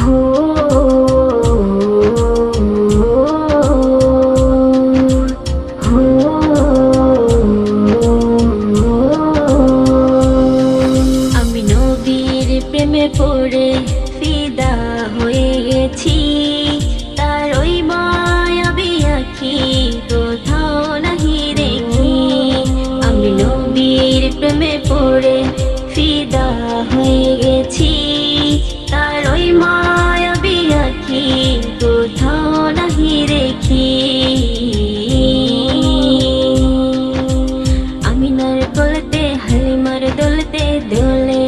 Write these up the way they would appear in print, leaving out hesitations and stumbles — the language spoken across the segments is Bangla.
আমি নবীর প্রেমে পড়ে ফিদা হয়ে গেছি, তার ওই মায়াবী আঁখি কোথাও নাহি দেখি। আমি নবীর প্রেমে পড়ে ফিদা হয়ে গেছি, তার ওই মায়াবী আঁখি কোথাও নাহি দেখি। আমিনার কোলতে হালিমার দোলতে দোলে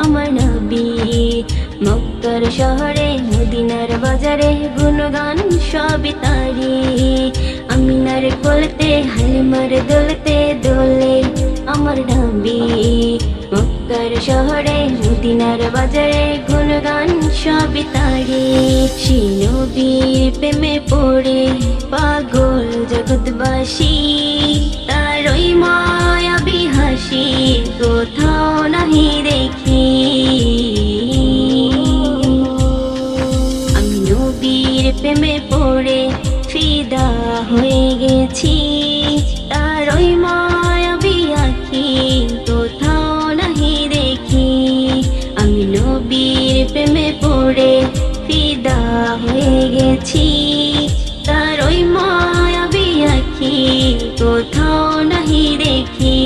আমার নবী, মক্কার শহরে মদিনার বাজারে গুণগান সবই তারি। আমিনার কোলতে হালিমার দোলতে দোলে আমার নবী, মক্কার শহরে মদিনার বাজারে গুণগান সবই তারি। সেই নবীর প্রেমে পড়ে পাগল জগৎবাসী, তার ওই মায়াবী হাসি কোথাও নাহি দেখি। আমি নবীর প্রেমে পড়ে ফিদা হয়ে গেছি, তার ওই মায়াবী আঁখি কোথাও নাহি দেখি। আমি নবীর প্রেমে পড়ে ফিদা হয়ে গেছি, তার ওই মায়াবী আঁখি কোথাও নাহি দেখি।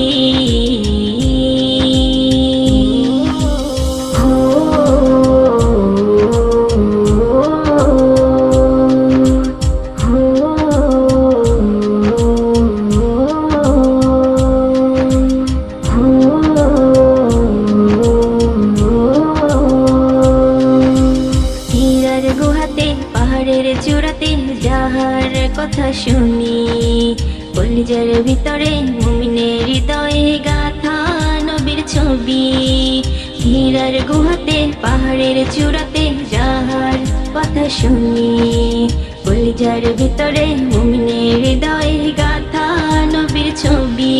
পাহাড়ের চূড়াতে যাহার কথা শুনি, কলিজার ভিতরে মুমিনের হৃদয়ে গাথা নবীর ছবি। হীরার গুহাতে পাহাড়ের চূড়াতে যাহার কথা শুনি, কলিজার ভিতরে মুমিনের হৃদয়ে গাথা নবীর ছবি।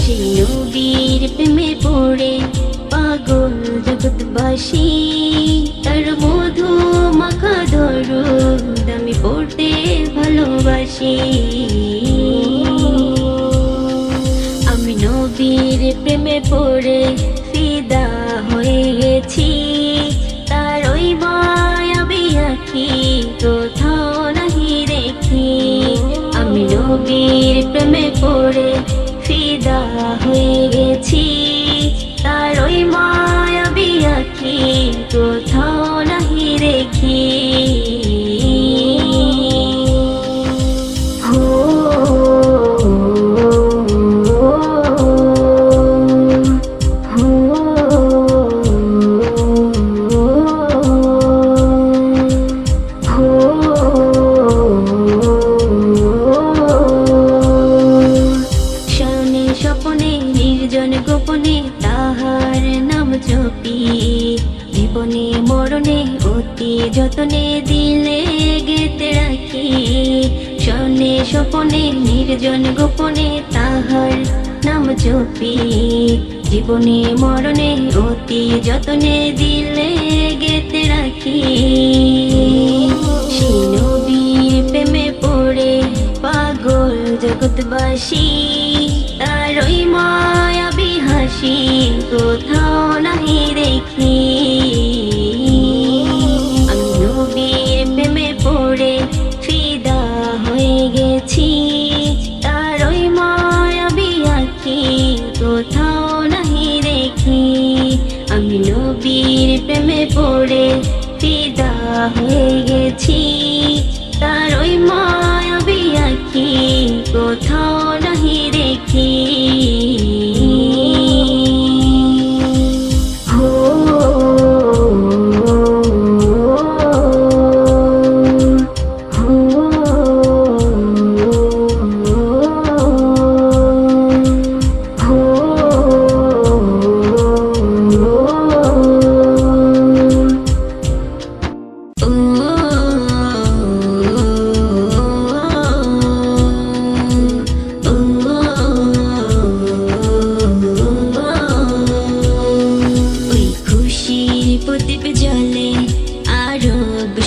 সেই নবীর প্রেমে পড়ে পাগল জগৎবাসী, তার মধু মাখা দরুদ আমি পড়তে ভালোবাসি। আমি নবীর প্রেমে পড়ে ফিদা হয়ে গেছি, তার ওই মায়াবী আঁখি কোথাও নাহি দেখি। আমি নবীর প্রেমে পড়ে ফিদা হয়ে গেছি, তার ওই মায়াবী আঁখি কোথাও নাহি দেখি। স্বপনে নির্জন গোপনে তাহার নাম জপি, জীবনে মরণে অতি যতনে দিলে গেতে রাখি। স্বনে স্বপনে নির্জন গোপনে তাহার নাম জপি, জীবনে মরণে অতি যতনে দিলে গেতে রাখি। সেই নবীর প্রেমে পড়ে পাগল জগৎবাসী, তার ওই মায়াবী হাসি কোথাও নাহি দেখি। আমি নবীর প্রেমে পড়ে ফিদা হয়ে গেছি, তার ওই মায়াবী আঁখি কোথাও নাহি দেখি। আমি নবীর প্রেমে পড়ে ফিদা হয়ে গেছি, তার ওই মায়াবী আঁখি কোথাও নাহি দেখি।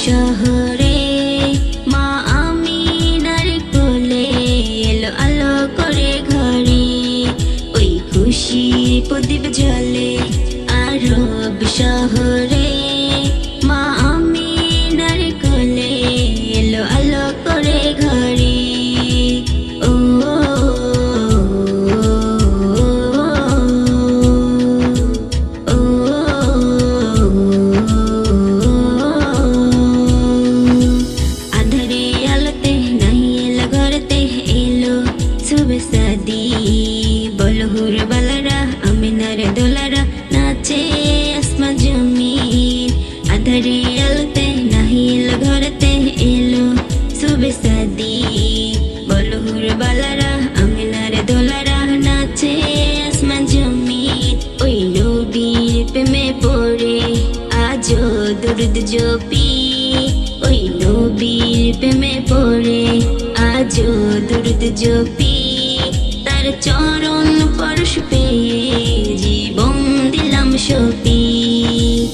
শহরে মা আমিনার কোলে এলো আলো করে ঘরে ওই খুশির প্রদীপ জ্বলে আরব শহরে মা আমিনার কোলে এলো আলো করে ঘরে ও আধারে আলোতে নাহি এলো ঘরেতে এলো শুভে সাদি বলহুর বালারা আমিনার দোলারা নাচে আসমান জমিন আধারে আলোতে নাহি এলো ঘরেতে এলো শুভে সাদি বলহুর বালারা আমিনার দোলারা নাচে আসমান জমিন ওই নবীর প্রেমে পড়ে আজো দুরুদ জপি ওই নবীর প্রেমে পড়ে আজো দুরুদ জপি তার চরণ স্পর্শ পেয়ে জীবন দিলাম সপি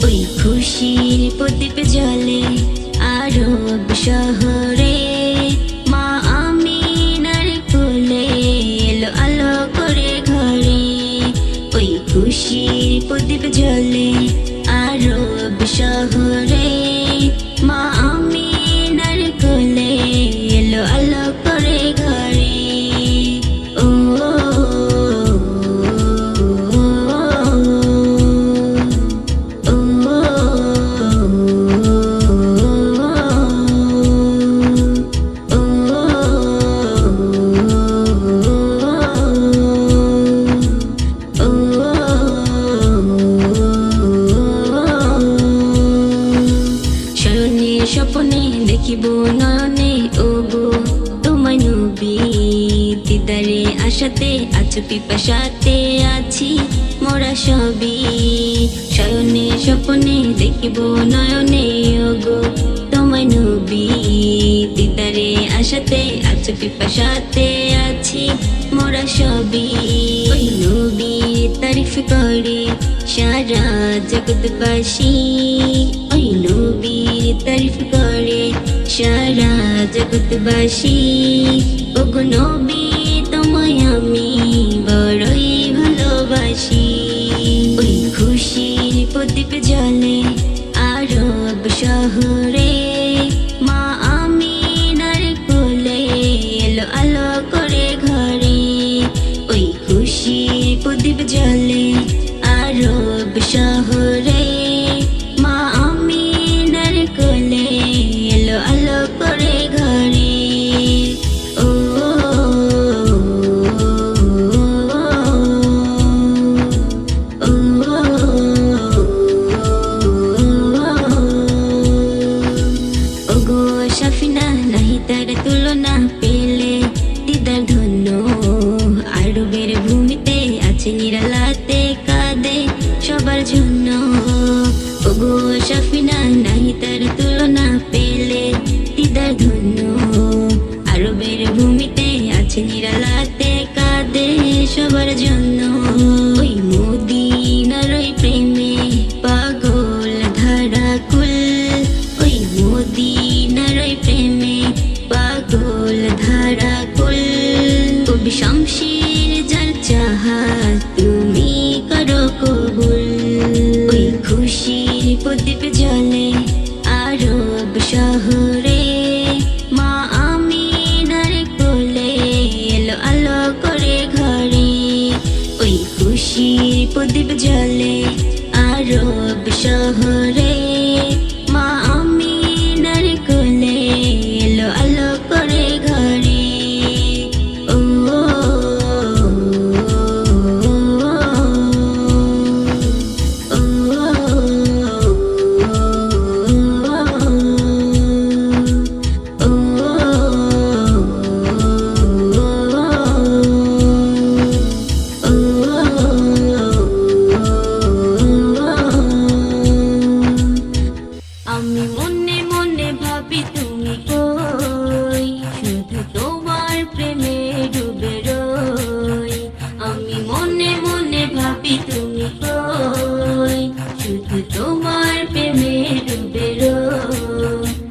ওই খুশির প্রদীপ জ্বলে আরব শহরে মা আমিনার কোলে এলো আলো করে ঘরে ওই খুশির প্রদীপ জ্বলে আরব শহরে মা আমিনার কোলে এলো আলো করে ঘরে ও স্বপ্নে দেখিব নয়নে ওগো তোমায় নবী দিদারে আশাতে আছো পিপাসাতে আছি মোরা সবই শয়নে স্বপ্নে দেখিব নয়নে ওগো তোমায় নবী দিদারে আশাতে আছো পিপাসাতে আছি মোরা সবই ওই নবী তারিফ করে সারা জগৎবাসী ওই নবীর তারিফ করে সারা জগৎবাসী ওগো নবী তোমায় আমি বড়ই ভালোবাসি ওই খুশির প্রদীপ জ্বলে আরব শহরে মা আমিনার কোলে এলো আলো করে ঘরে ওই খুশির প্রদীপ জ্বলে আরব শহরে মা আমিনার কোলে এলো আলো করে ঘরে ও ওগো সাফিনা নাহি তার তুলনা পেলে দিদার ধন্য আরবের ভূমিতে আছে নিরালাতে কাঁদে সবার জন্য ওগো সাফিনা নাহি তার তুলনা পেলে দিদার ধন্য আরবের ভূমিতে আছে নিরালাতে কাঁদে সবার জন্য ওই মদিনার ওই প্রেমে পাগল ধারা কুল ওই মদিনার ওই প্রেমে পাগল ধারা কুল কবি শামশির যার চাহা তুমি করো কবুল ওই খুশির প্রদীপ জ্বলে আরব শহরে মা আমিনার কোলে এলো আলো করে ঘরে ওই খুশির প্রদীপ জ্বলে আরব শহরে মা আমিনার কোলে এলো আলো করে ঘরে ও আমি মনে মনে ভাবি তুমি কই শুধু তোমার প্রেমে ডুবে রই আমি মনে মনে ভাবি তুমি কই শুধু তোমার প্রেমে ডুবে রই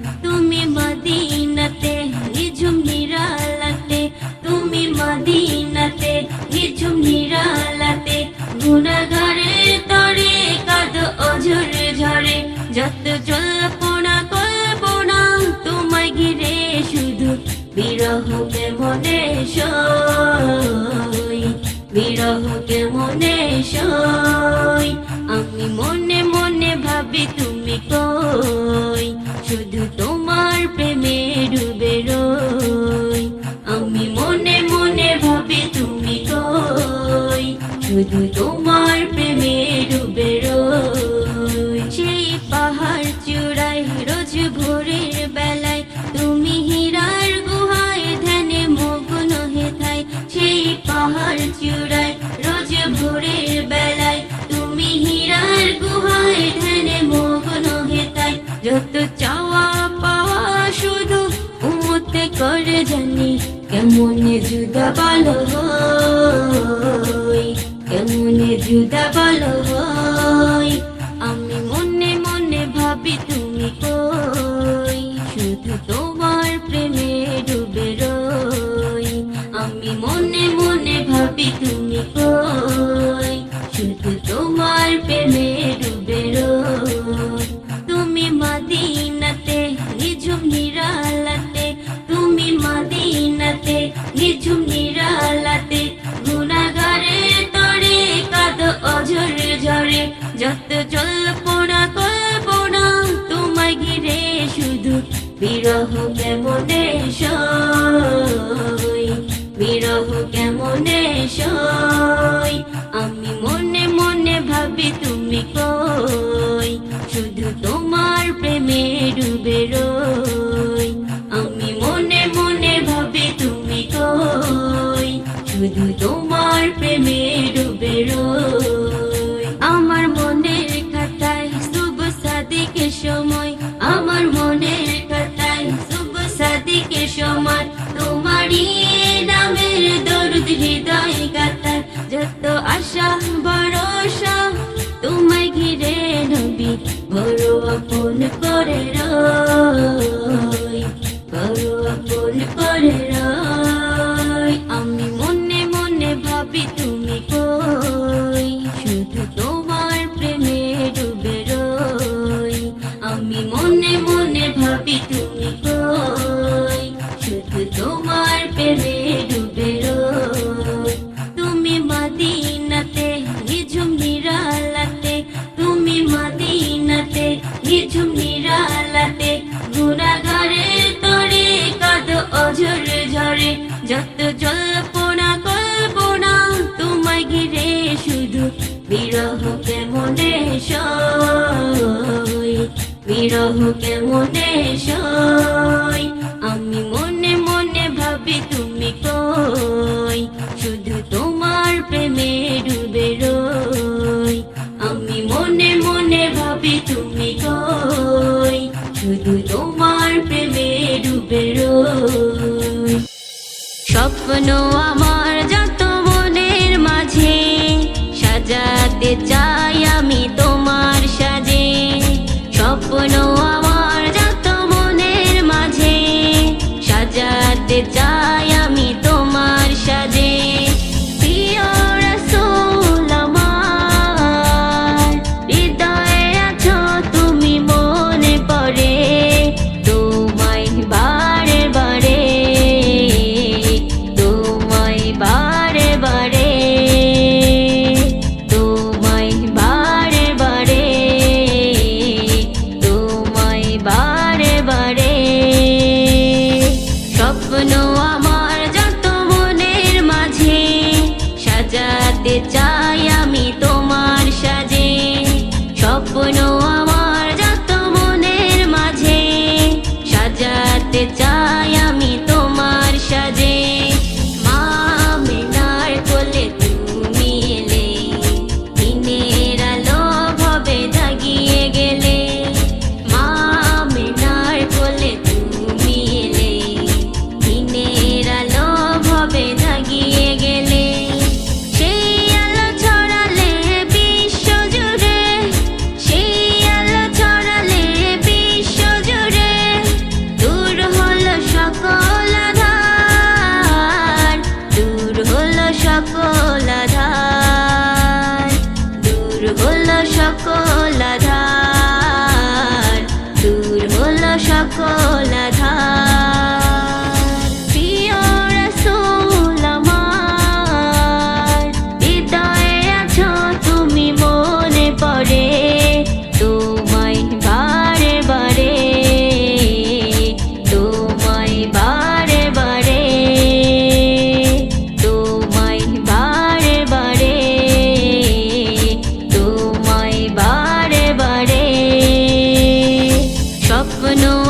বিরহ কেমনে সই আমি মনে মনে ভাবি তুমি কই শুধু তোমার প্রেমে ডুবে রই আমি মনে মনে ভাবি তুমি কই শুধু তোমার প্রেমে ডুবে রই সেই পাহাড় চূড়ায় রোজ ভোরের বেলায় তুমি হীরার গুহায় ধ্যানে মগ্ন হেথায় সেই পাহাড় চূড়ায় রোজ ভোরের বেলায় তুমি হীরার গুহায় ধ্যানে মগ্ন হেথায় যত চাওয়া পাওয়া শুধু উমতে করে জানি কেমনে জুদা বলো হই কেমনে জুদা বলো হই আমি মনে মনে ভাবি তুমি কই শুধু তোমার প্রেমে ডুবে রই আমি মনে মনে ভাবি তুমি কই শুধু তোমার প্রেমে ডুবে রই তুমি মদিনাতে নিঝুম নিরালাতে তুমি মদিনাতে নিঝুম নিরালাতে গুনাহগারে তরে কাঁদো অঝরে ঝরে যত জল্পনা কল্পনা তোমায় ঘিরে শুধু বিরহ কেমনে সই বিরহ কেমনে সই আমি মনে মনে ভাবি তুমি কই শুধু তোমার প্রেমে ডুবে রই আমি মনে মনে ভাবি তুমি কই শুধু তোমার প্রেমে ডুবে রই আমার মনের খাতায় শুভ সাদিকের সময় আমার মনের খাতায় শুভ সাদিকের সময় তোমারই নামের দরুদ হৃদয় গাথায় যত আশা ভরসা তোমায় ঘিরে নবী বড় আপন করে রই বড় আপন করে রই আমি মনে মনে ভাবি তুমি কই শুধু তোমার প্রেমে ডুবে রই আমি মনে মনে ভাবি তুমি কই শুধু তোমার প্রেমে ডুবে রই তুমি মদিনাতে নিঝুম নিরালাতে তুমি মদিনাতে নিঝুম নিরালাতে গুনাহগারে তরে কাঁদো অঝরে ঝরে যত জল্পনা কল্পনা তোমায় ঘিরে শুধু বিরহ কেমনে সই বিরহ কেমনে সই আমি মনে মনে ভাবি তুমি কই শুধু তোমার প্রেমে ডুবে রই আমি মনে মনে ভাবি তুমি কই শুধু তোমার প্রেমে ডুবে রই স্বপ্ন আমার যত মনের মাঝে সাজাতে চাই আমি তোমার সাজে স্বপ্ন আমার যত মনের মাঝে সাজাতে চাই আমি তোমার সাজে প্রিয় রাসূল আমার হৃদয়ে আছো তুমি মনে পড়ে তোমায় বারে বারে তোমায় বারে বারে তোমায় বারে বারে তোমায় বারে বারে স্বপ্ন আমার যত মনের মাঝে সাজাতে চাই আমি তোমার সাজে স্বপ্ন আমার যত মনের মাঝে সাজাতে চাই আমি তোমার সাজে মা আমিনার কোলে তুমি এলে দিনের আলো ভবে জাগিয়ে গেলে মা আমিনার কোলে তুমি এলে দিনের আলো ভবে জাগিয়ে গেলে সেই আলো ছড়ালে বিশ্ব জুড়ে সেই আলো ছড়ালে বিশ্ব জুড়ে দূর হলো সকল আধার দূর হলো সকল আধার দূর হলো সকল আধার দূর হলো সকল আধার প্রিয় রাসূল আমার স্বপ্ন